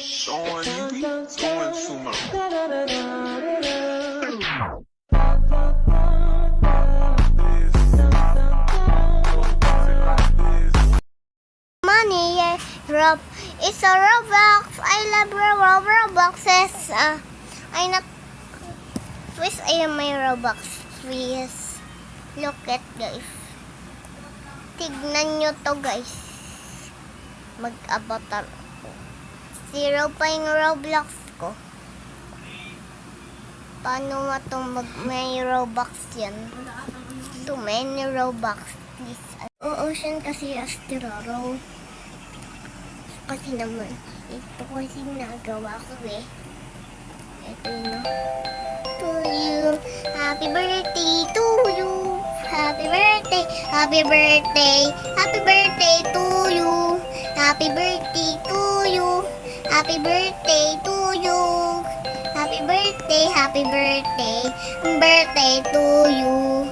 Showing you be doing too much. Money, it's a Roblox. I love Robloxes. I not twist ay may Roblox twist. Look at guys. Tignan nyo to guys. Mag-avatar ko. 0 pa yung Roblox ko. Paano mo itong may Robux yan? Too many Robux. Please. Ocean kasi Asteraro. Kasi naman, ito kasi nagawa ko eh. Ito yun. To you. Happy birthday to you. Happy birthday. Happy birthday. Happy birthday to you. Happy birthday to you. Happy birthday to you. Happy birthday. Happy birthday. Birthday to you.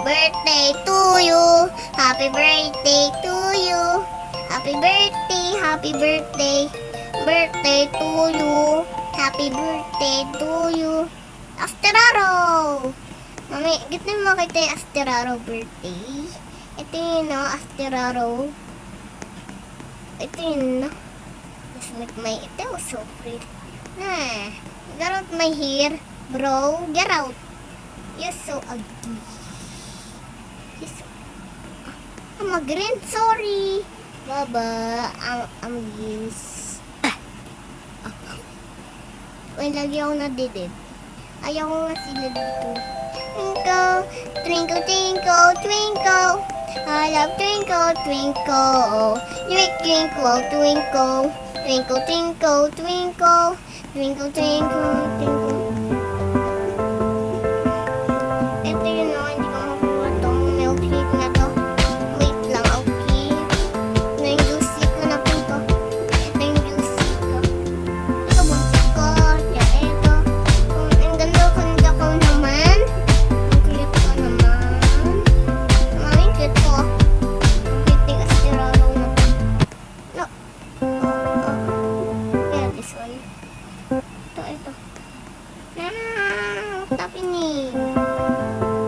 Birthday to you. Happy birthday to you. Happy birthday. Happy birthday. Birthday to you. Happy birthday to you. Asteraro! Mami, gito mo kita yung Asteraro birthday. Ito yun, no? Asteraro. Ito yun, no? Just make my, ito was so pretty. Get out my hair, bro. Get out. You're so ugly. I'm a green, sorry. Baba, I'm yes. Uy, lagi ako nadidid. Ayaw ko nga sila dito. Twinkle, twinkle, twinkle, twinkle. I love twinkle, twinkle. Twinkle, twinkle. Twinkle, twinkle, twinkle. Twinkle, twinkle, twinkle. Ito yun o, hindi ko makuha itong milkshake na to. Wait lang, okay. Ito yung juicy ko na po ito. Ito yung juicy ko. Ito buntis ko. Yeah, ito. Ang ganda ko naman. Ang cute ko naman. Ang cute ko. Ang cute yung Asteraro na to. No. Yeah, this one. Ito. Stop ini.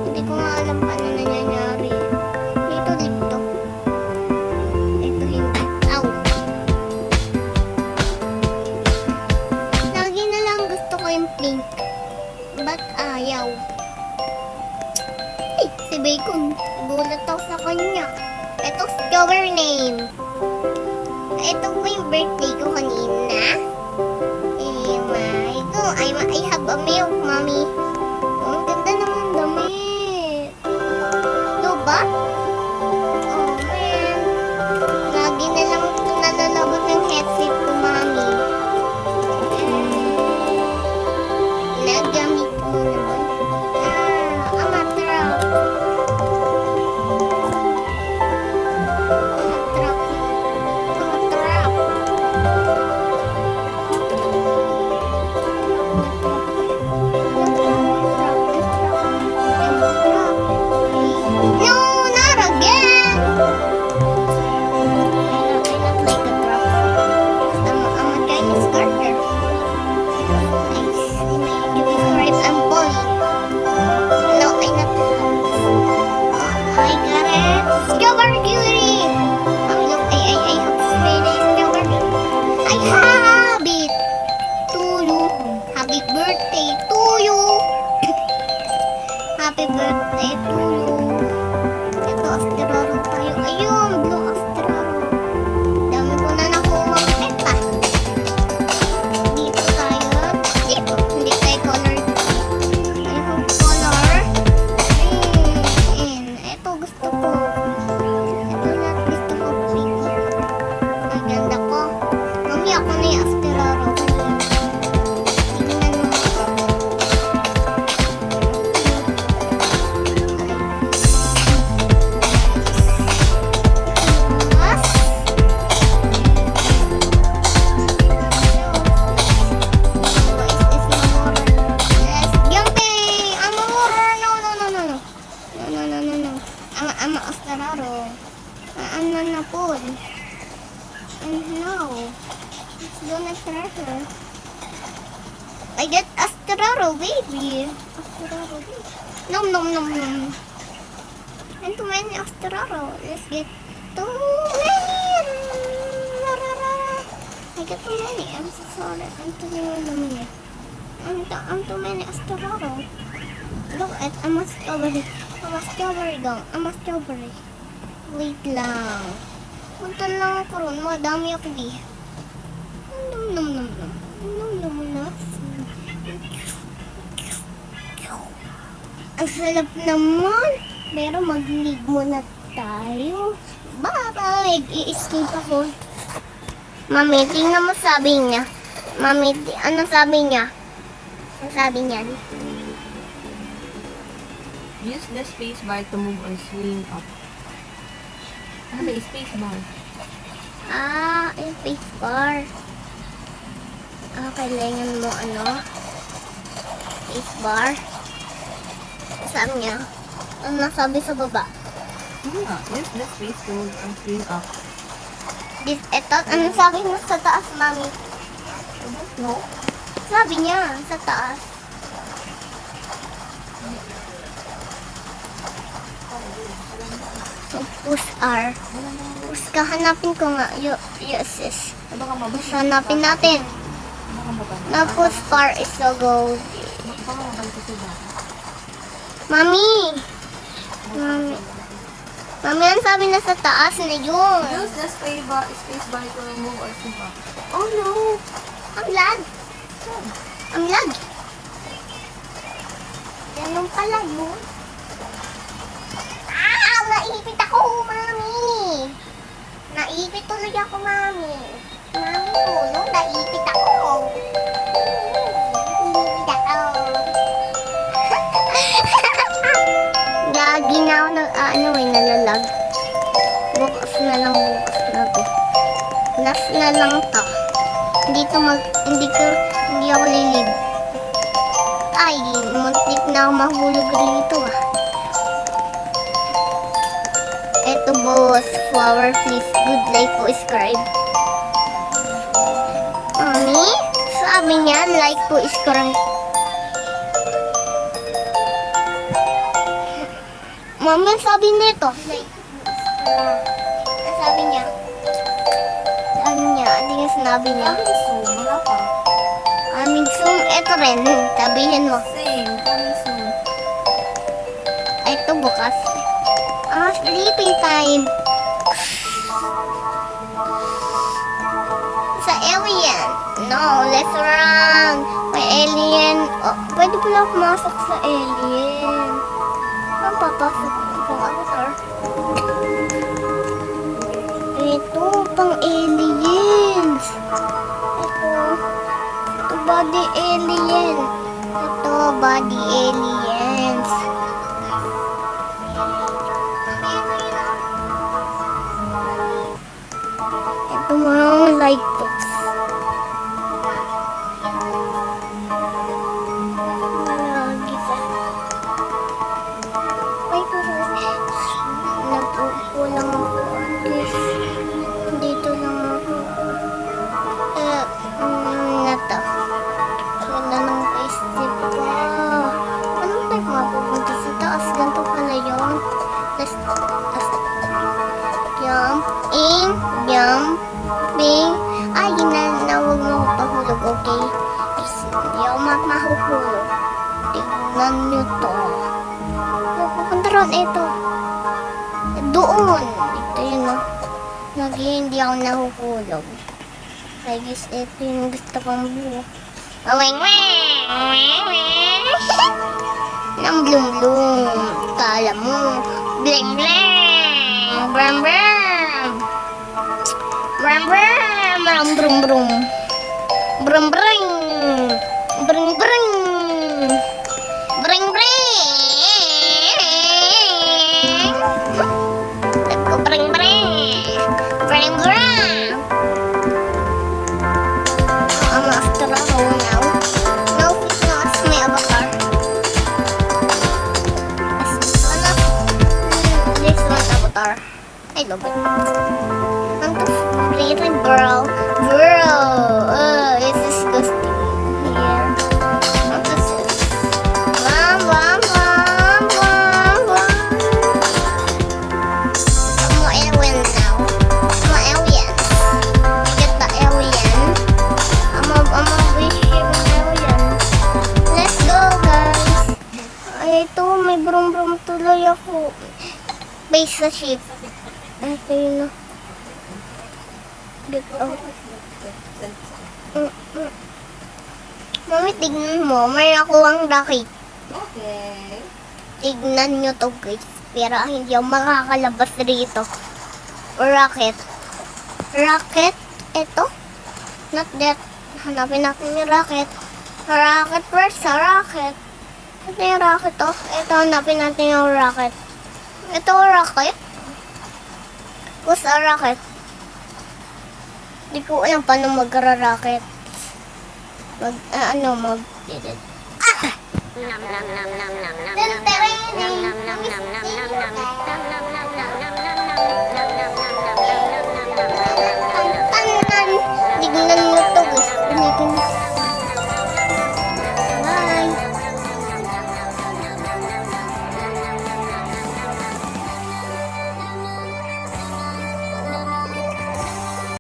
Hindi ko nga alam paano nangyayari. Dito. Ito hindi. Ow. Lagi na lang gusto ko yung pink. Ba't ayaw? Ay, si Bacon. Gulat ako sa kanya. Ito your name. Ito po yung birthday ko kanina. I have a milk, mommy. Ang ganda naman damit. Diba? Oh, man. Lagi na lang ito nalalabot ng headset ko, mommy. Nagamit mo naman. I'm a trap. I'm a trap. Donut treasure. I get Asteraro, baby. Asteraro, baby. Nom nom nom nom. And too many Asteraro. Let's get too many. I get too many. I'm so sorry. I'm too many. I'm too many Asteraro. Look at I'm a strawberry. I'm a strawberry daw. I'm a strawberry. Wait lang. Punta lang ako ron. Madami ako di. Nom nom nom nom. Nom nom nom. Ang sarap naman. Pero mag-leave muna tayo. Bye-bye. I-escape ako. Mami, tingnan mo sabi niya. Mami, ano sabi niya? Ang sabi niya. Use the space bar to move or swing up. Ano ba yung space bar? Yung face bar. Kailangan mo face bar. Sabi niya. Ano nasabi sa baba? Use the space to move or swing up. Ano sabi mo sa taas, mami? No? Sabi niya, sa taas. So, push R. Push ka, hanapin ko nga. Yes. Baka mabalik. Hanapin natin. Baka mabalik. Na push R is so gold. Baka mabalik ito ba? Mami! Mami, ang sabi na sa taas na yun. Use the space bar to move or swing up. Oh no! Ang lag! Ang lag! Ganun pala yun. Naipit ako, mami! Naipit tuloy ako, mami. Mami, tulong, naipit ako. Naipit ako. Lagi na ako nalalag. Bukas na lang to. Last na lang to. Hindi ako lilib. Ay, muntik na ako mahulog rito Eto boss, flower please, good like po, subscribe. Mami, sabi niya, like po, subscribe. Mami, sabi nito. Sabi niya. Ano yung sinabi niya? Zoom, wala pa. Zoom, ito rin. Sabihin mo. Same, zoom. Ito bukas. Sleeping time. Sa alien. No, let's run. May alien. Oh, pwede pala pumasok sa alien. Saan papasok itong avatar? Ito, pang aliens. Ito body alien. Ito, body aliens. Ito mga light box. Lagi sa... Ay, napupo lang ako. Dito lang ako. Nata. Wala nang paisip ko. Anong type mapupunta sa taas? Ganito pala yun. Jumping. Ay, ginanawag mo ako pahulog, okay? Hindi ako mahuhulog. Tignan nyo to. Pupunta ron, ito. Doon. Ito yun, no? Hindi ako nahuhulog. I guess ito yung gusto kong buo. Aweng, Nang bloom bloom. Kala mo. Bling bling. Bram bram. Bram bram. Bram brum brum. Brum bring. Bring bring. Bring bring. Let's go bring bring. Bring bring. I'm after a hole now. No, it's not my avatar. This one avatar. I love it. I'm the pretty girl. space sa ship. Ito yun. Get out. Mami, tignan mo. May nakuhang rocket. Okay. Tignan nyo to, guys. Pero hindi ako makakalabas rito. Rocket. Rocket? Ito? Not that. Hanapin natin yung rocket. Rocket, where's the rocket? Ito yung rocket, oh. Ito, hanapin natin yung rocket. Ito yung rocket? What's a rocket? Hindi ko alam paano mag-rocket. Mag... Tignan mo